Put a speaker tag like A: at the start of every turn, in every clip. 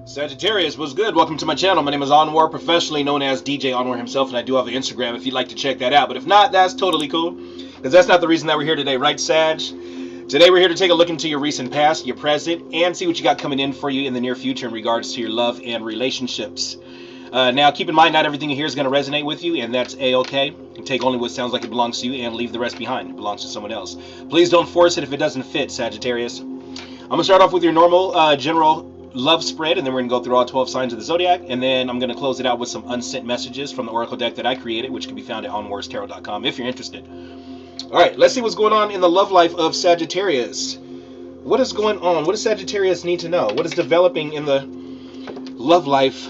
A: Sagittarius, what's good? Welcome to my channel. My name is Anwar, professionally known as DJ Anwar himself, and I do have an Instagram if you'd like to check that out. But if not, that's totally cool, because that's not the reason that we're here today, right, Sag? Today we're here to take a look into your recent past, your present, and see what you got coming in for you in the near future in regards to your love and relationships. Now, keep in mind, not everything you hear is going to resonate with you, and that's A-okay. You take only what sounds like it belongs to you and leave the rest behind. It belongs to someone else. Please don't force it if it doesn't fit, Sagittarius. I'm going to start off with your normal, general love spread, and then we're going to go through all 12 signs of the Zodiac, and then I'm going to close it out with some unsent messages from the Oracle deck that I created, which can be found at onwarstarot.com if you're interested. Alright, let's see what's going on in the love life of Sagittarius. What is going on? What does Sagittarius need to know? What is developing in the love life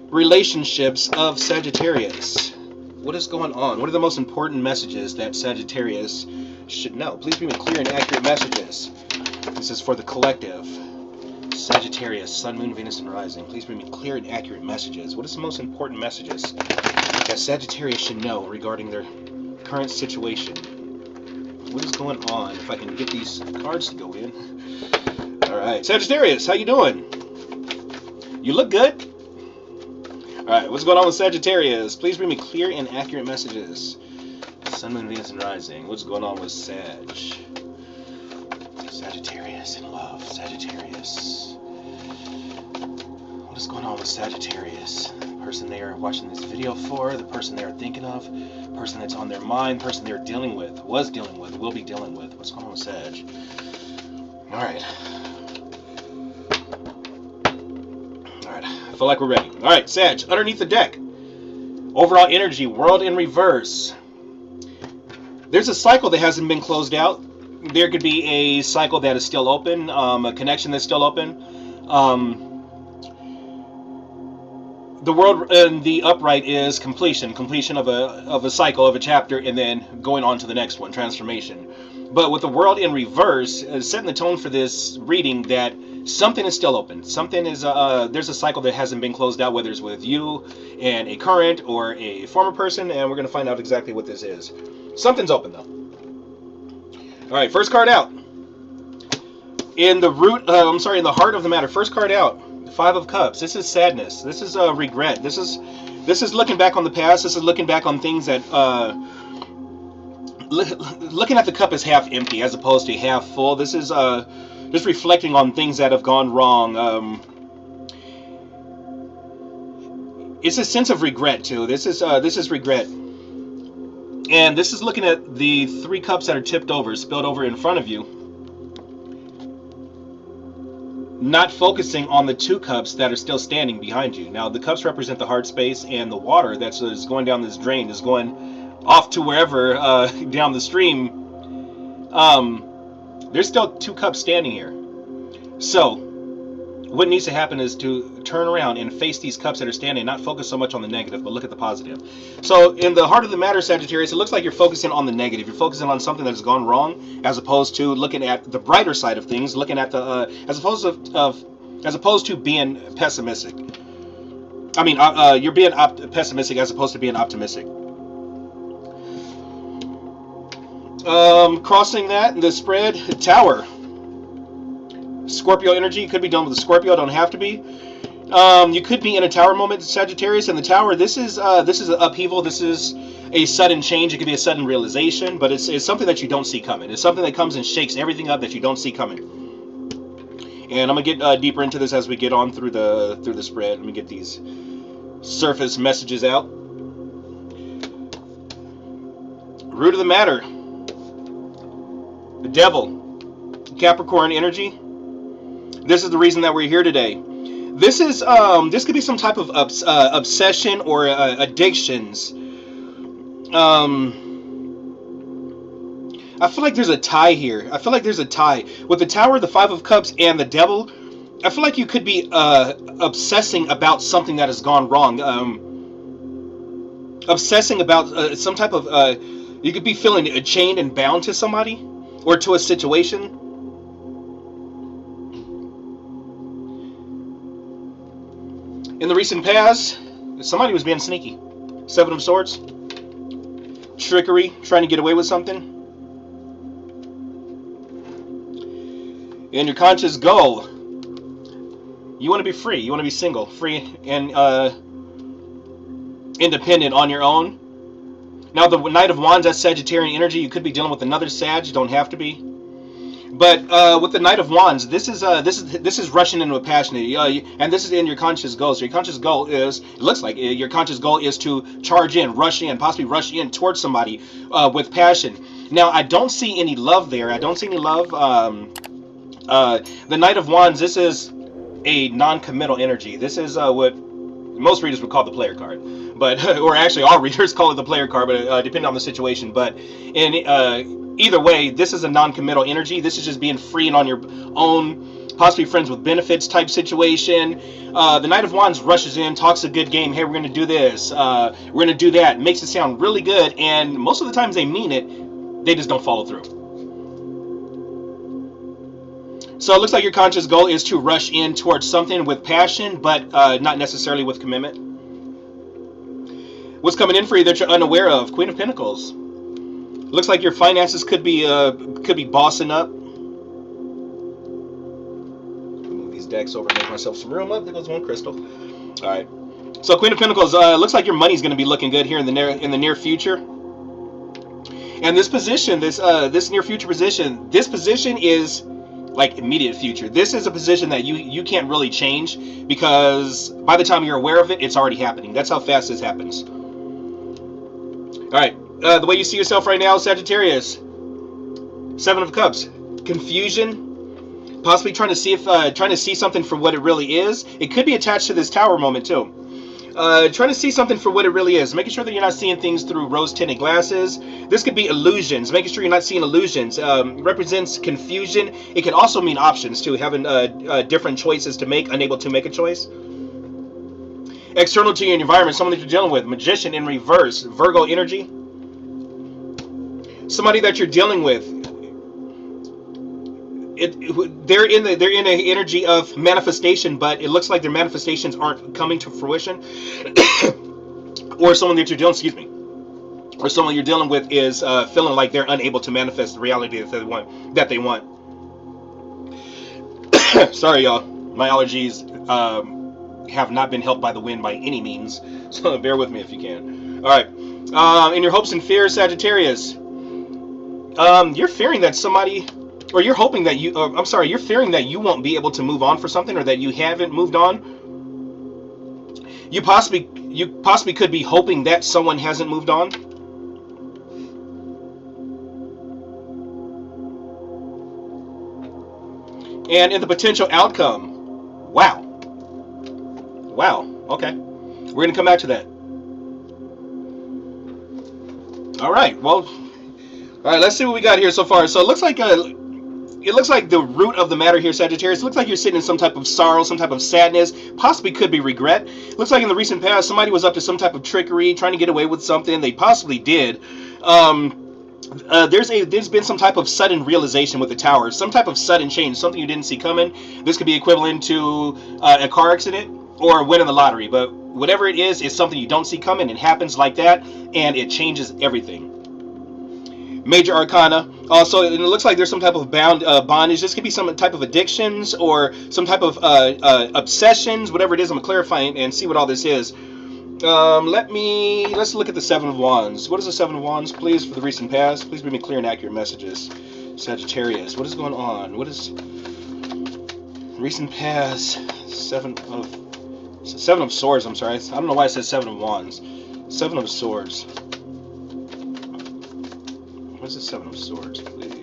A: relationships of Sagittarius? What is going on? What are the most important messages that Sagittarius should know? Please bring me clear and accurate messages. This is for the collective. Sagittarius, Sun, Moon, Venus, and Rising. Please bring me clear and accurate messages. What is the most important messages that Sagittarius should know regarding their current situation? What is going on? If I can get these cards to go in. Alright, Sagittarius, how you doing? You look good. Alright, what's going on with Sagittarius? Please bring me clear and accurate messages. Sun, Moon, Venus, and Rising. What's going on with Sagittarius in love. Sagittarius. What is going on with Sagittarius? The person they are watching this video for, the person they are thinking of, the person that's on their mind, the person they're dealing with, was dealing with, will be dealing with. What's going on with Sag? Alright. Alright, I feel like we're ready. Alright, Sag, underneath the deck. Overall energy, world in reverse. There's a cycle that hasn't been closed out. There could be a cycle that is still open, a connection that's still open. The world in the upright is completion of a cycle, of a chapter, and then going on to the next one, transformation. But with the world in reverse, setting the tone for this reading that something is still open. Something is there's a cycle that hasn't been closed out, whether it's with you and a current or a former person, and we're going to find out exactly what this is. Something's open though. All right, first card out. In the in the heart of the matter. First card out. The Five of Cups. This is sadness. This is regret. This is looking back on the past. This is looking back on things that looking at the cup as half empty as opposed to half full. This is just reflecting on things that have gone wrong. It's a sense of regret too. This is regret. And this is looking at the 3 cups that are tipped over, spilled over in front of you. Not focusing on the 2 cups that are still standing behind you. Now, the cups represent the heart space, and the water that's going down this drain is going off to wherever down the stream. There's still 2 cups standing here. So, what needs to happen is to turn around and face these cups that are standing, not focus so much on the negative, but look at the positive. So in the heart of the matter, Sagittarius, it looks like you're focusing on the negative. You're focusing on something that has gone wrong, as opposed to looking at the brighter side of things, looking at the as opposed to being pessimistic. I mean, you're being pessimistic as opposed to being optimistic. Crossing that, the spread, Tower. Scorpio energy. Could be done with a Scorpio, don't have to be. You could be in a tower moment, Sagittarius. And the tower, this is an upheaval. This is a sudden change. It could be a sudden realization, but it's something that you don't see coming. It's something that comes and shakes everything up that you don't see coming. And I'm gonna get deeper into this as we get on through the spread. Let me get these surface messages out. Root of the matter. The Devil. Capricorn energy. This is the reason that we're here today. This is this could be some type of obsession or addictions. I feel like there's a tie here. I feel like there's a tie with the Tower, the 5 of Cups, and the Devil. I feel like you could be obsessing about something that has gone wrong. Obsessing about some type of you could be feeling chained and bound to somebody or to a situation. In the recent past, somebody was being sneaky. 7 of Swords. Trickery, trying to get away with something. And your conscious goal. You want to be free. You want to be single, free, and independent on your own. Now, the Knight of Wands, that's Sagittarian energy. You could be dealing with another Sag. You don't have to be. But with the Knight of Wands, this is rushing into a passionate, and this is in your conscious goal. So your conscious goal is, it looks like your conscious goal is to charge in, rush in, possibly rush in towards somebody with passion. Now, I don't see any love there. I don't see any love. The Knight of Wands, this is a non-committal energy. This is what most readers would call the player card, but or actually all readers call it the player card, but depending on the situation. But in either way, this is a non-committal energy. This is just being free and on your own, possibly friends with benefits type situation. The Knight of Wands rushes in, talks a good game. Hey, we're going to do this. We're going to do that. Makes it sound really good, and most of the times they mean it. They just don't follow through. So it looks like your conscious goal is to rush in towards something with passion, but not necessarily with commitment. What's coming in for you that you're unaware of? Queen of Pentacles. Looks like your finances could be bossing up. Move these decks over and make myself some room up. There goes one crystal. All right. So Queen of Pentacles. Looks like your money's going to be looking good here in the near future. And this position, this near future position, this position is like immediate future. This is a position that you can't really change, because by the time you're aware of it, it's already happening. That's how fast this happens. All right, the way you see yourself right now, Sagittarius, 7 of Cups, confusion, possibly trying to see something for what it really is. It could be attached to this Tower moment too. Trying to see something for what it really is, making sure that you're not seeing things through rose-tinted glasses. This could be illusions, making sure you're not seeing illusions. Represents confusion. It could also mean options too, having different choices to make, unable to make a choice. External to your environment, someone that you're dealing with, Magician in reverse, Virgo energy. Somebody that you're dealing with. They're in an energy of manifestation, but it looks like their manifestations aren't coming to fruition. Or someone that you're dealing, excuse me, or someone you're dealing with is feeling like they're unable to manifest the reality that they want. Sorry, y'all. My allergies have not been helped by the wind by any means, so bear with me if you can. All right. In your hopes and fears, Sagittarius, you're fearing that somebody. Or you're hoping that you're fearing that you won't be able to move on for something, or that you haven't moved on. You possibly could be hoping that someone hasn't moved on. And in the potential outcome, wow, okay, we're gonna come back to that. All right, well, all right, let's see what we got here so far. So it looks like the root of the matter here, Sagittarius, looks like you're sitting in some type of sorrow, some type of sadness, possibly could be regret. Looks like in the recent past, somebody was up to some type of trickery, trying to get away with something. They possibly did. There's been some type of sudden realization with the Tower, some type of sudden change, something you didn't see coming. This could be equivalent to a car accident or winning the lottery, but whatever it is, it's something you don't see coming. It happens like that, and it changes everything. Major Arcana. Also, it looks like there's some type of bondage. This could be some type of addictions or some type of obsessions, whatever it is. I'm clarifying and see what all this is. Let's look at the 7 of Wands. What is the 7 of Wands, please, for the recent past? Please bring me clear and accurate messages. Sagittarius, what is going on? What is recent past? 7 of Swords. I'm sorry. I don't know why I said 7 of Wands. 7 of Swords. What's the 7 of Swords, please?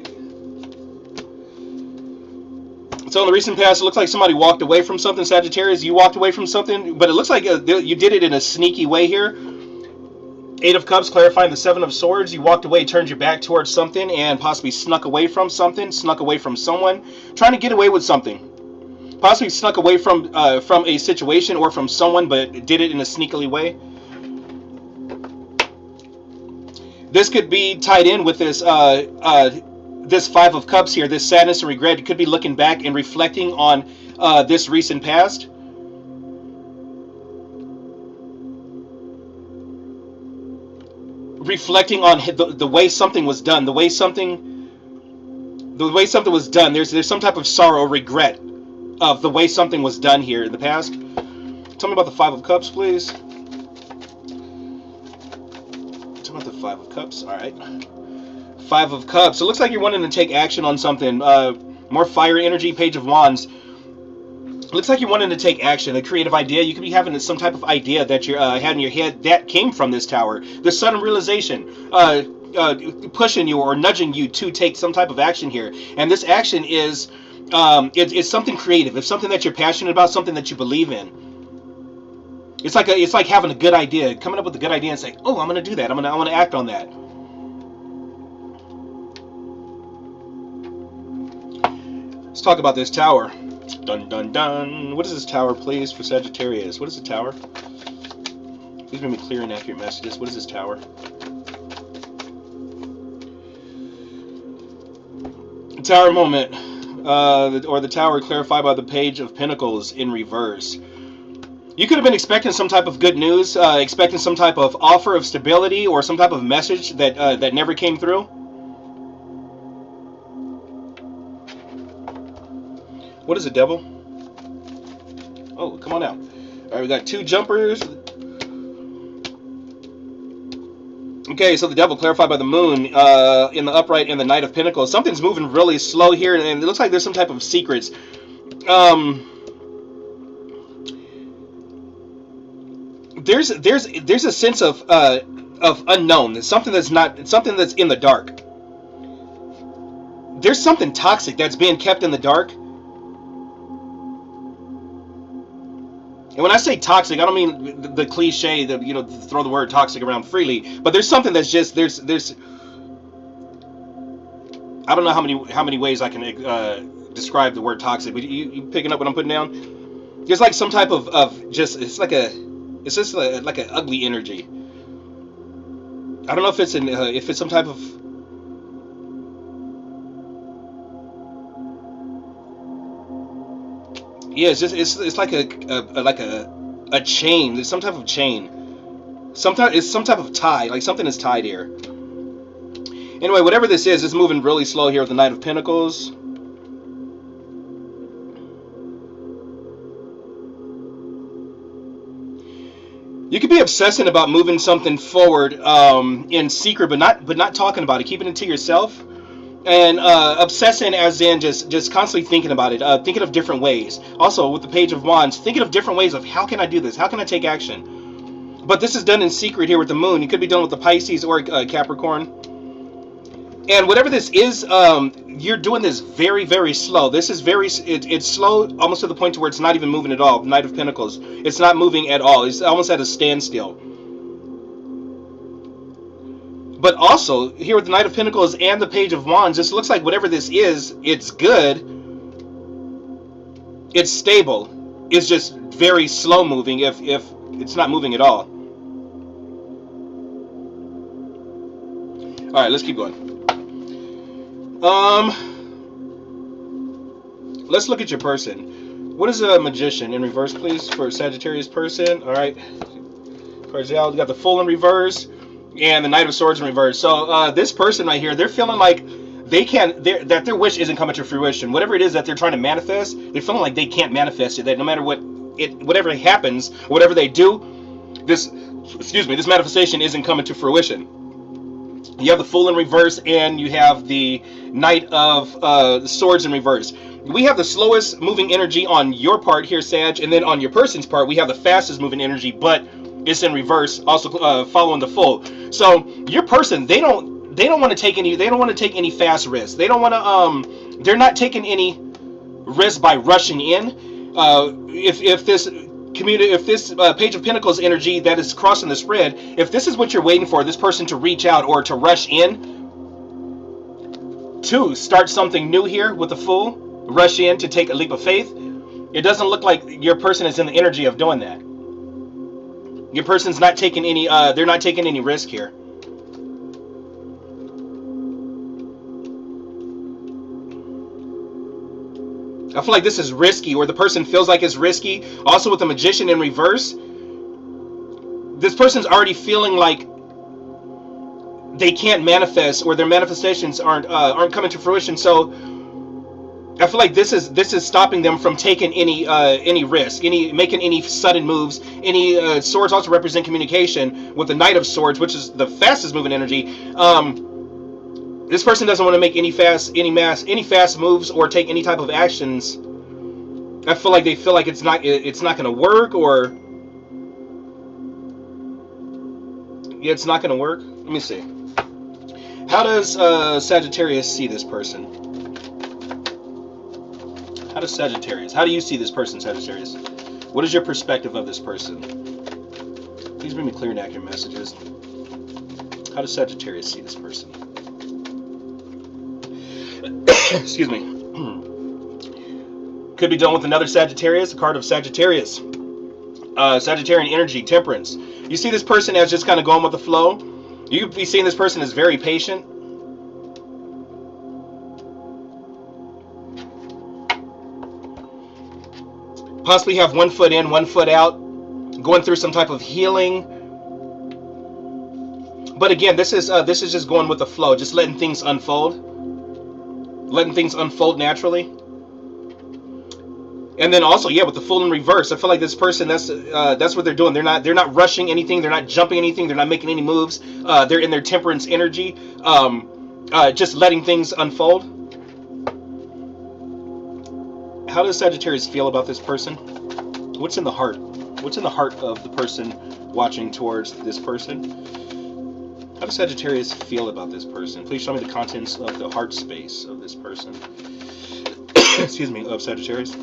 A: So in the recent past, it looks like somebody walked away from something, Sagittarius. You walked away from something, but it looks like you did it in a sneaky way here. 8 of Cups, clarifying the 7 of Swords. You walked away, turned your back towards something, and possibly snuck away from something, snuck away from someone, trying to get away with something. Possibly snuck away from a situation or from someone, but did it in a sneakily way. This could be tied in with this this 5 of Cups here, this sadness and regret. It could be looking back and reflecting on this recent past. Reflecting on the way something was done, the way something was done. There's some type of sorrow, regret of the way something was done here in the past. Tell me about the Five of Cups, please. Tell me about the Five of Cups. All right. Five of Cups. It looks like you're wanting to take action on something. More fire energy. Page of Wands. Looks like you're wanting to take action, a creative idea. You could be having some type of idea that you had in your head that came from this tower. The sudden realization, pushing you or nudging you to take some type of action here. And this action is, it's something creative. It's something that you're passionate about, something that you believe in. It's like having a good idea, coming up with a good idea and saying, "Oh, I'm going to do that. I'm going to act on that." Let's talk about this tower. Dun dun dun. What is this tower, please, for Sagittarius? What is the tower? Please bring me clear and accurate messages. What is this tower? Tower moment, or the tower clarified by the Page of Pentacles in reverse. You could have been expecting some type of good news, expecting some type of offer of stability or some type of message that that never came through. What is the Devil? Oh, come on out. All right, we got two jumpers. Okay, so the Devil clarified by the Moon in the upright and the Knight of Pentacles. Something's moving really slow here, and it looks like there's some type of secrets. There's a sense of unknown. There's something that's in the dark. There's something toxic that's being kept in the dark. And when I say toxic, I don't mean the cliche that, you know, throw the word toxic around freely, but there's something that's just there's I don't know how many ways I can describe the word toxic, but you picking up what I'm putting down? There's like some type of just like an ugly energy. I don't know if it's some type of yeah, it's like a chain. There's some type of chain. Sometimes it's some type of tie, like something is tied here. Anyway, whatever this is, it's moving really slow here with the Knight of Pentacles. You could be obsessing about moving something forward in secret, but not talking about it, keeping it to yourself. And obsessing as in just constantly thinking about it, thinking of different ways. Also, with the Page of Wands, thinking of different ways of how can I do this? How can I take action? But this is done in secret here with the Moon. You could be done with the Pisces or Capricorn. And whatever this is, you're doing this very, very slow. This is it's slow, almost to the point to where it's not even moving at all. Knight of Pentacles. It's not moving at all. It's almost at a standstill. But also, here with the Knight of Pentacles and the Page of Wands, this looks like whatever this is, it's good. It's stable. It's just very slow moving if it's not moving at all. Alright, let's keep going. Let's look at your person. What is a Magician in reverse, please, for a Sagittarius person? Alright. Cards out. We got the Fool in reverse. And the Knight of Swords in reverse. So this person right here, they're feeling like that their wish isn't coming to fruition. Whatever it is that they're trying to manifest, they're feeling like they can't manifest it. That no matter whatever happens, whatever they do, this manifestation isn't coming to fruition. You have the Fool in reverse, and you have the Knight of Swords in reverse. We have the slowest moving energy on your part here, Sag, and then on your person's part, we have the fastest moving energy, but it's in reverse, also following the Fool. So your person, they don't want to take any fast risks. They don't want to they're not taking any risk by rushing in. If this Page of Pentacles energy that is crossing the spread, if this is what you're waiting for, this person to reach out or to rush in to start something new here with the Fool, rush in to take a leap of faith, it doesn't look like your person is in the energy of doing that. Your person's not taking any, they're not taking any risk here. I feel like this is risky, or the person feels like it's risky. Also with the Magician in reverse, this person's already feeling like they can't manifest, or their manifestations aren't coming to fruition. So I feel like this is stopping them from taking any risk, making any sudden moves. Any swords also represent communication with the Knight of Swords, which is the fastest moving energy. This person doesn't want to make any fast moves or take any type of actions. I feel like they feel like it's not going to work, or yeah, it's not going to work. Let me see. How does Sagittarius see this person? How does Sagittarius? How do you see this person, Sagittarius? What is your perspective of this person? Please bring me clear and accurate messages. How does Sagittarius see this person? Excuse me. Could be done with another Sagittarius, a card of Sagittarius. Sagittarian energy, temperance. You see this person as just kind of going with the flow. You could be seeing this person as very patient. Possibly have one foot in, one foot out, going through some type of healing. But again, this is just going with the flow, just letting things unfold, naturally. And then also, yeah, with the Fool in reverse, I feel like this person, that's what they're doing. They're not rushing anything. They're not jumping anything. They're not making any moves. They're in their temperance energy, just letting things unfold. How does Sagittarius feel about this person? What's in the heart? What's in the heart of the person watching towards this person? How does Sagittarius feel about this person? Please show me the contents of the heart space of this person. Excuse me, of Sagittarius.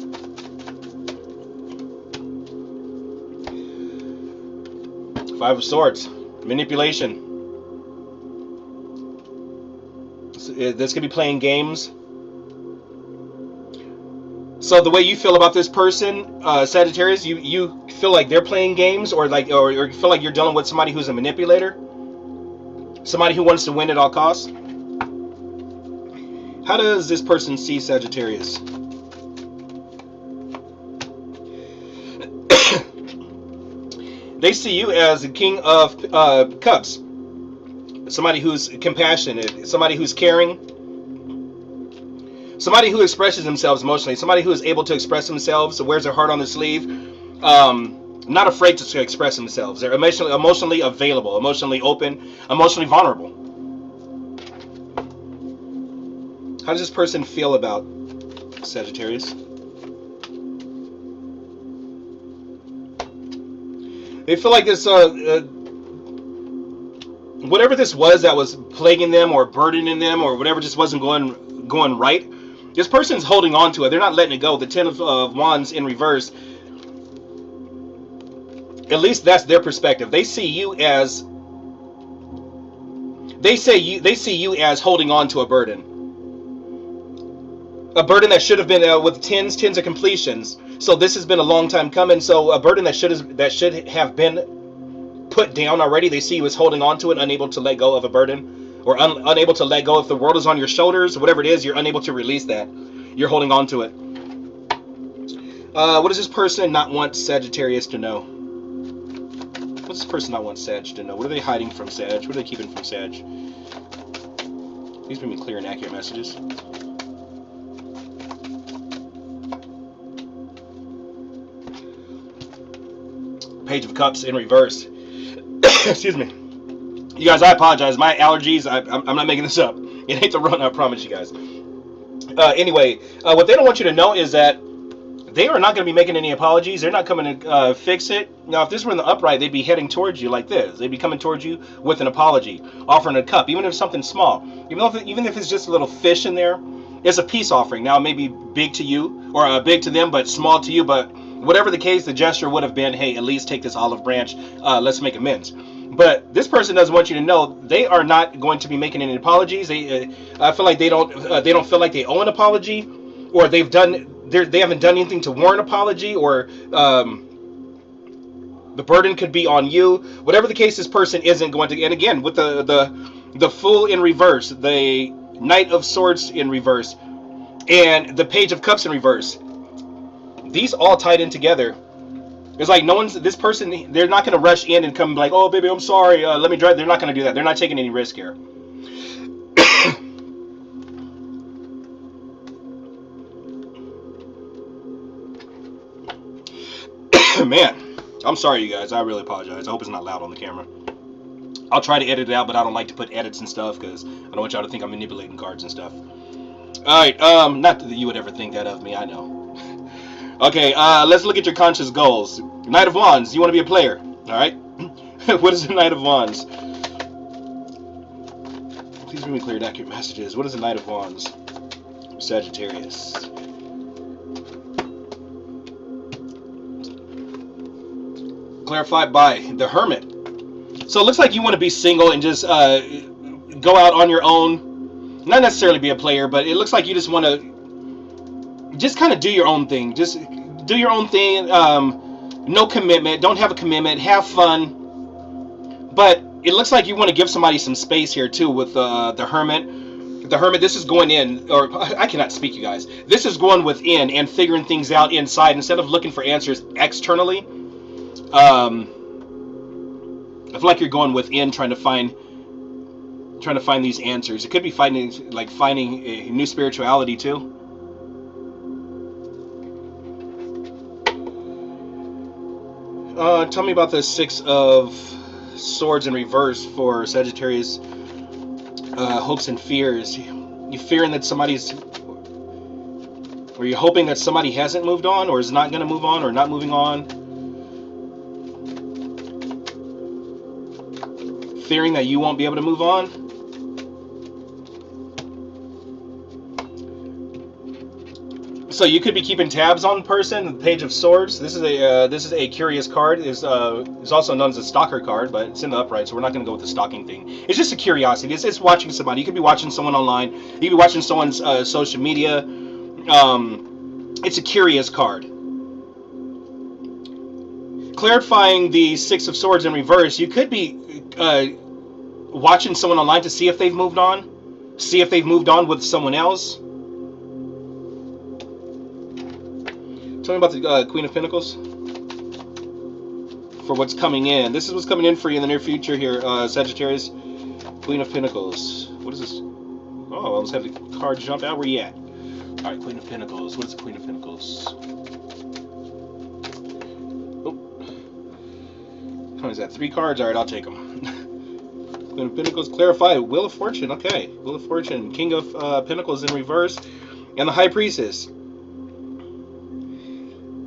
A: Five of Swords. Manipulation. This could be playing games. So the way you feel about this person, Sagittarius, you feel like they're playing games, or you feel like you're dealing with somebody who's a manipulator, somebody who wants to win at all costs. How does this person see Sagittarius? They see you as the King of Cups, somebody who's compassionate, somebody who's caring. Somebody who expresses themselves emotionally, somebody who is able to express themselves, wears their heart on their sleeve, not afraid to express themselves. They're emotionally available, emotionally open, emotionally vulnerable. How does this person feel about Sagittarius? They feel like this, whatever this was that was plaguing them or burdening them or whatever just wasn't going right. This person's holding on to it. They're not letting it go. The Ten of Wands in reverse. At least that's their perspective. They see you as they see you as holding on to a burden. A burden that should have been with tens of completions. So this has been a long time coming. So a burden that should have been put down already. They see you as holding on to it, unable to let go of a burden. Or unable to let go. If the world is on your shoulders, whatever it is, you're unable to release that. You're holding on to it. What does this person not want Sagittarius to know? What does this person not want Sag to know? What are they hiding from Sag? What are they keeping from Sag? Please bring me clear and accurate messages. Page of Cups in reverse. Excuse me. You guys, I apologize. My allergies, I'm not making this up. It ain't the run, I promise you guys. Anyway, what they don't want you to know is that they are not going to be making any apologies. They're not coming to fix it. Now, if this were in the upright, they'd be heading towards you like this. They'd be coming towards you with an apology, offering a cup, even if it's something small. Even if it's just a little fish in there, it's a peace offering. Now, it may be big to you, or big to them, but small to you. But whatever the case, the gesture would have been, hey, at least take this olive branch. Let's make amends. But this person doesn't want you to know they are not going to be making any apologies. I feel like they don't feel like they owe an apology, or they haven't done anything to warrant apology, or the burden could be on you. Whatever the case, this person isn't going to. And again, with the Fool in reverse, the Knight of Swords in reverse, and the Page of Cups in reverse, these all tied in together. It's like this person, they're not going to rush in and come like, oh, baby, I'm sorry, let me drive. They're not going to do that. They're not taking any risk here. Man, I'm sorry, you guys. I really apologize. I hope it's not loud on the camera. I'll try to edit it out, but I don't like to put edits and stuff because I don't want y'all to think I'm manipulating cards and stuff. Alright, not that you would ever think that of me, I know. Okay, let's look at your conscious goals. Knight of Wands, you want to be a player, alright? What is the Knight of Wands? Please bring me clear and accurate messages. What is the Knight of Wands? Sagittarius. Clarified by the Hermit. So it looks like you want to be single and just go out on your own. Not necessarily be a player, but it looks like you just want to just kind of do your own thing. Just do your own thing. No commitment. Don't have a commitment. Have fun. But it looks like you want to give somebody some space here too with the Hermit. The Hermit, this is going in, or I cannot speak, you guys. This is going within and figuring things out inside instead of looking for answers externally. I feel like you're going within, trying to find these answers. It could be finding a new spirituality too. Tell me about the Six of Swords in reverse for Sagittarius. Hopes and fears. You fearing that somebody's, or you're hoping that somebody hasn't moved on, or is not going to move on, or not moving on. Fearing that you won't be able to move on. So you could be keeping tabs on the person. The Page of Swords. This is a curious card. Is also known as a stalker card, but it's in the upright, so we're not going to go with the stalking thing. It's just a curiosity. It's watching somebody. You could be watching someone online. You could be watching someone's social media. It's a curious card. Clarifying the Six of Swords in reverse. You could be watching someone online to see if they've moved on. See if they've moved on with someone else. Tell me about the Queen of Pentacles for what's coming in. This is what's coming in for you in the near future here, Sagittarius. Queen of Pentacles. What is this? Oh, I almost had the card jump out. Where you at? All right, Queen of Pentacles. What is the Queen of Pentacles? Oh, how many is that? 3 cards. All right, I'll take them. Queen of Pentacles. Clarify. Wheel of Fortune. Okay, Wheel of Fortune. King of Pentacles in reverse, and the High Priestess.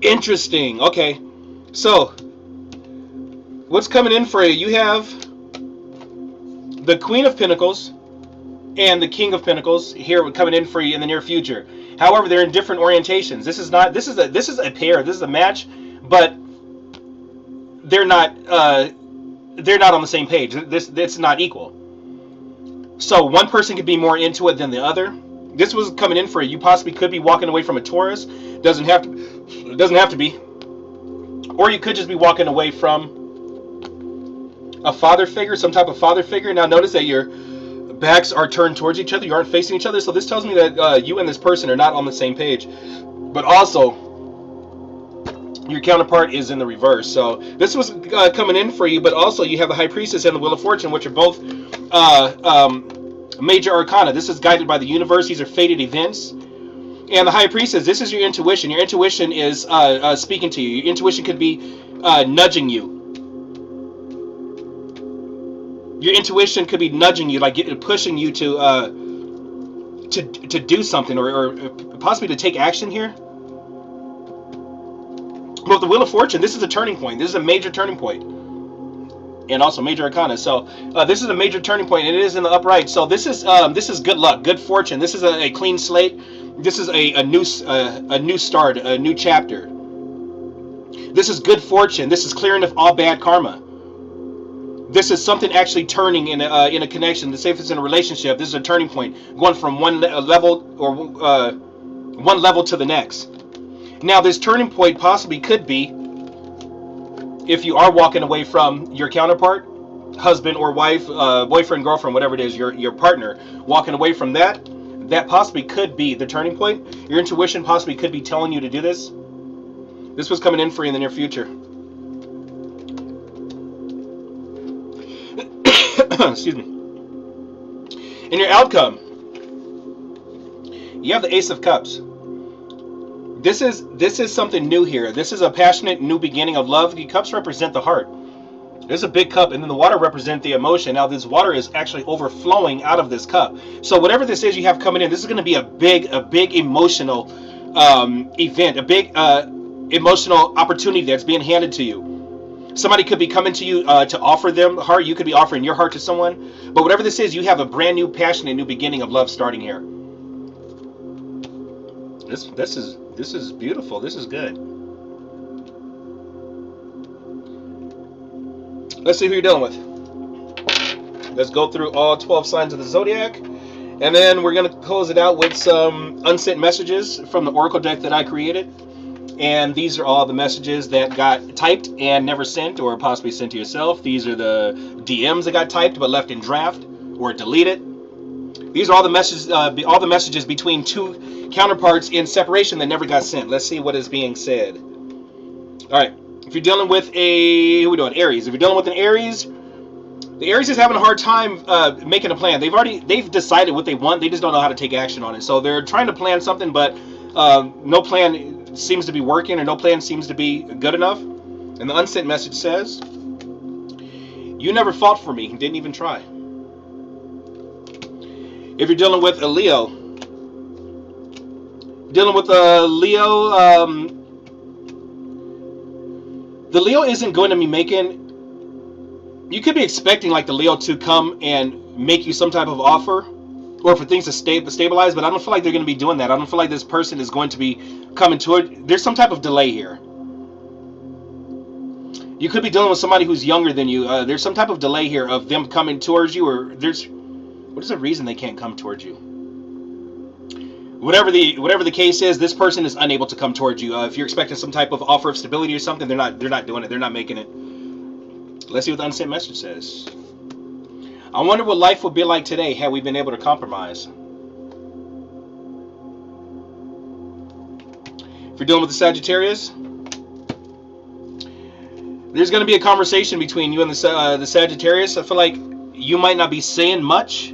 A: Interesting. Okay, so what's coming in for you? You have the Queen of Pentacles and the King of Pentacles here coming in for you in the near future. However, they're in different orientations. This is a pair. This is a match, but they're not on the same page. It's not equal. So one person could be more into it than the other. This was coming in for you. You possibly could be walking away from a Taurus. Doesn't have to be. Or you could just be walking away from a father figure, some type of father figure. Now notice that your backs are turned towards each other. You aren't facing each other. So this tells me that you and this person are not on the same page. But also, your counterpart is in the reverse. So this was coming in for you. But also, you have the High Priestess and the Wheel of Fortune, which are both major arcana. This is guided by the universe. These are fated events. And the High Priestess, this is your intuition. Your intuition is speaking to you. Your intuition could be nudging you. Your intuition could be nudging you, like pushing you to do something, or possibly to take action here. But the Wheel of Fortune, this is a turning point. This is a major turning point. And also major arcana. So this is a major turning point, and it is in the upright. So this is good luck, good fortune. This is a clean slate. This is a new start, a new chapter. This is good fortune. This is clearing of all bad karma. This is something actually turning in a connection. Let's say if it's in a relationship, this is a turning point, going from one level to the next. Now this turning point possibly could be, if you are walking away from your counterpart, husband or wife, boyfriend, girlfriend, whatever it is, your partner, walking away from that possibly could be the turning point. Your intuition possibly could be telling you to do this. This was coming in for you in the near future. Excuse me. In your outcome, you have the Ace of Cups. This is something new here. This is a passionate new beginning of love. The cups represent the heart. There's a big cup, and then the water represent the emotion. Now this water is actually overflowing out of this cup. So whatever this is you have coming in, this is going to be a big emotional event, a big emotional opportunity that's being handed to you. Somebody could be coming to you to offer them heart. You could be offering your heart to someone. But whatever this is, you have a brand new, passionate new beginning of love starting here. This is beautiful. This is good. Let's see who you're dealing with. Let's go through all 12 signs of the Zodiac. And then we're going to close it out with some unsent messages from the Oracle deck that I created. And these are all the messages that got typed and never sent, or possibly sent to yourself. These are the DMs that got typed but left in draft or deleted. These are all the messages between two counterparts in separation that never got sent. Let's see what is being said. All right. If you're dealing with who we doing? Aries. If you're dealing with an Aries, the Aries is having a hard time making a plan. They've decided what they want. They just don't know how to take action on it. So they're trying to plan something, but no plan seems to be working, or no plan seems to be good enough. And the unsent message says, "You never fought for me. Didn't even try." If you're dealing with a Leo, the Leo isn't going to be making. You could be expecting like the Leo to come and make you some type of offer, or for things to stabilize, but I don't feel like they're going to be doing that. I don't feel like this person is going to be coming toward. There's some type of delay here. You could be dealing with somebody who's younger than you. There's some type of delay here of them coming towards you, or what is the reason they can't come towards you? Whatever the case is, this person is unable to come towards you. If you're expecting some type of offer of stability or something, they're not doing it. They're not making it. Let's see what the unsent message says. I wonder what life would be like today had we been able to compromise. If you're dealing with the Sagittarius, there's going to be a conversation between you and the Sagittarius. I feel like you might not be saying much,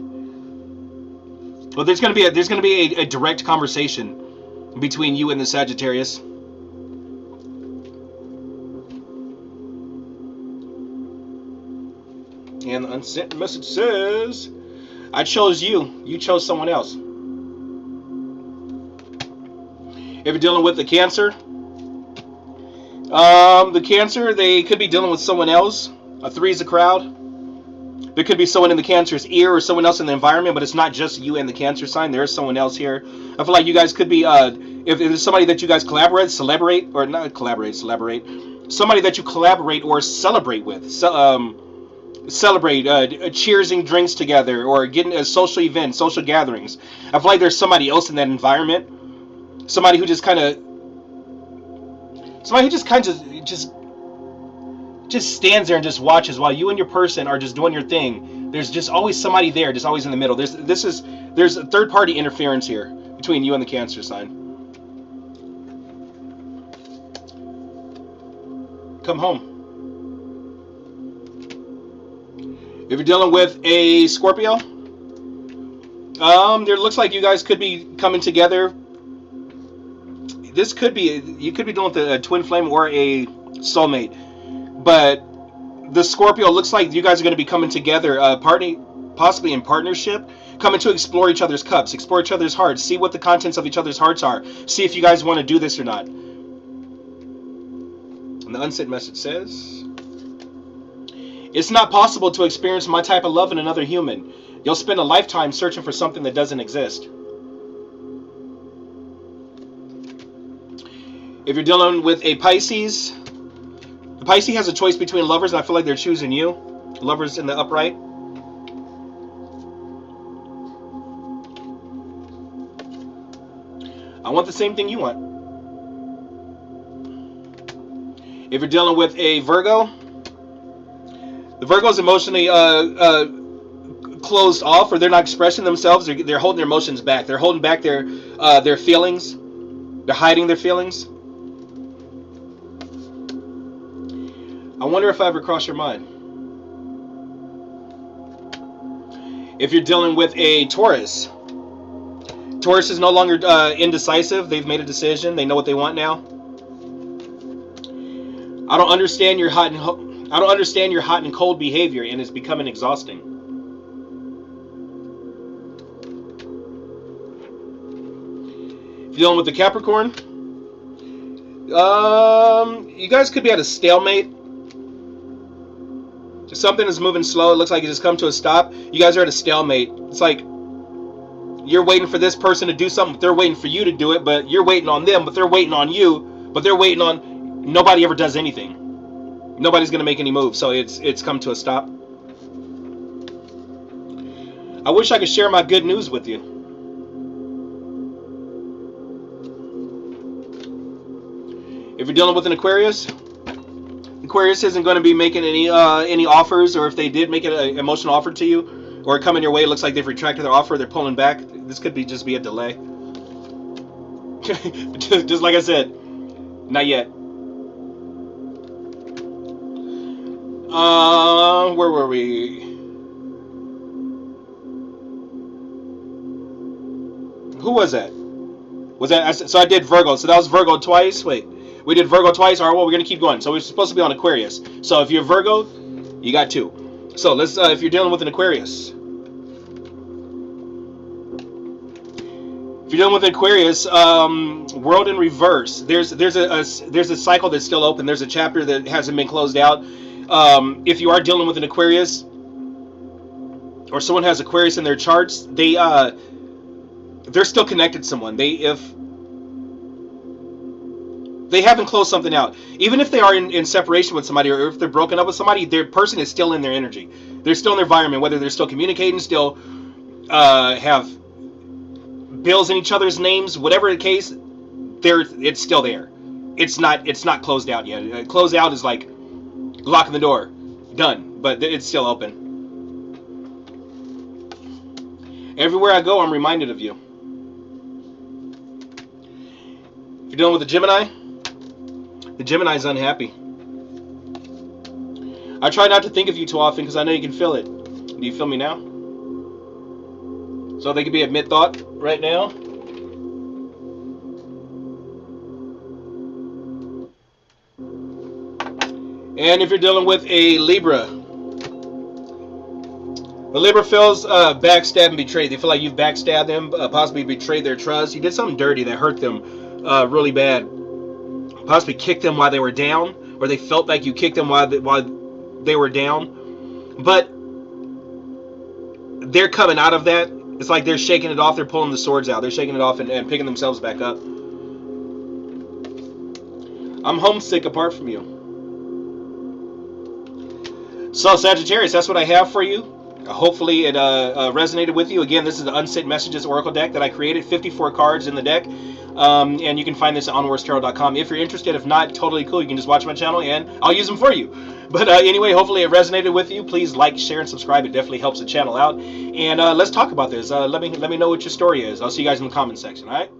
A: but there's going to be a direct conversation between you and the Sagittarius. And the unsent message says, "I chose you. You chose someone else." If you're dealing with the Cancer, they could be dealing with someone else. A 3 is a crowd. There could be someone in the Cancer's ear or someone else in the environment, but it's not just you and the Cancer sign. There is someone else here. I feel like you guys could be, if there's somebody that you guys somebody that you collaborate or celebrate with. Cheersing drinks together, or getting a social event, social gatherings. I feel like there's somebody else in that environment. Somebody who just stands there and just watches while you and your person are just doing your thing. There's just always somebody there, just always in the middle. There's a third party interference here between you and the Cancer sign. Come home. If you're dealing with a Scorpio, there looks like you guys could be coming together. You could be dealing with a twin flame or a soulmate, but the Scorpio looks like you guys are going to be coming together, possibly in partnership, coming to explore each other's cups, explore each other's hearts, see what the contents of each other's hearts are, see if you guys want to do this or not. And the unsent message says, "It's not possible to experience my type of love in another human. You'll spend a lifetime searching for something that doesn't exist." If you're dealing with a Pisces, the Pisces has a choice between lovers, and I feel like they're choosing you. Lovers in the upright. I want the same thing you want. If you're dealing with a Virgo, the Virgo's emotionally closed off, or they're not expressing themselves. They're holding their emotions back. They're holding back their feelings. They're hiding their feelings. I wonder if I ever cross your mind. If you're dealing with a Taurus, Taurus is no longer indecisive. They've made a decision. They know what they want now. I don't understand your hot and cold behavior, and it's becoming exhausting. If you're dealing with the Capricorn, you guys could be at a stalemate. Something is moving slow. It looks like it just come to a stop. You guys are at a stalemate. It's like you're waiting for this person to do something, but they're waiting for you to do it, but you're waiting on them, but they're waiting on you, but they're waiting on... Nobody ever does anything. Nobody's going to make any moves, so it's come to a stop. I wish I could share my good news with you. If you're dealing with an Aquarius, Aquarius isn't going to be making any offers, or if they did make an emotional offer to you, or come in your way, it looks like they've retracted their offer, they're pulling back. This could be just be a delay. just like I said, not yet. Where were we? Who was that? Was that so? I did Virgo. So that was Virgo twice. Wait, we did Virgo twice. All right, well, we're gonna keep going. So we're supposed to be on Aquarius. So if you're Virgo, you got 2. So let's. If you're dealing with an Aquarius, if you're dealing with an Aquarius, world in reverse. There's a cycle that's still open. There's a chapter that hasn't been closed out. If you are dealing with an Aquarius, or someone has Aquarius in their charts, they're still connected to someone. If they haven't closed something out, even if they are in separation with somebody, or if they're broken up with somebody, their person is still in their energy. They're still in their environment, whether they're still communicating, still have bills in each other's names, whatever the case, it's still there. It's not closed out yet. Closed out is like locking the door, done, but it's still open. Everywhere I go, I'm reminded of you. If you're dealing with a Gemini, the Gemini's unhappy. I try not to think of you too often because I know you can feel it. Do you feel me now? So they could be at mid-thought right now. And if you're dealing with a Libra, the Libra feels backstabbed and betrayed. They feel like you've backstabbed them, possibly betrayed their trust. You did something dirty that hurt them really bad. Possibly kicked them while they were down, or they felt like you kicked them while they were down. But they're coming out of that. It's like they're shaking it off. They're pulling the swords out. They're shaking it off and picking themselves back up. I'm homesick apart from you. So Sagittarius, that's what I have for you. Hopefully it resonated with you. Again, this is the UNSENT Messages Oracle deck that I created. 54 cards in the deck. And you can find this at onwarstarot.com if you're interested. If not, totally cool. You can just watch my channel and I'll use them for you. But anyway, hopefully it resonated with you. Please like, share, and subscribe. It definitely helps the channel out. And let's talk about this. Let me know what your story is. I'll see you guys in the comment section. All right?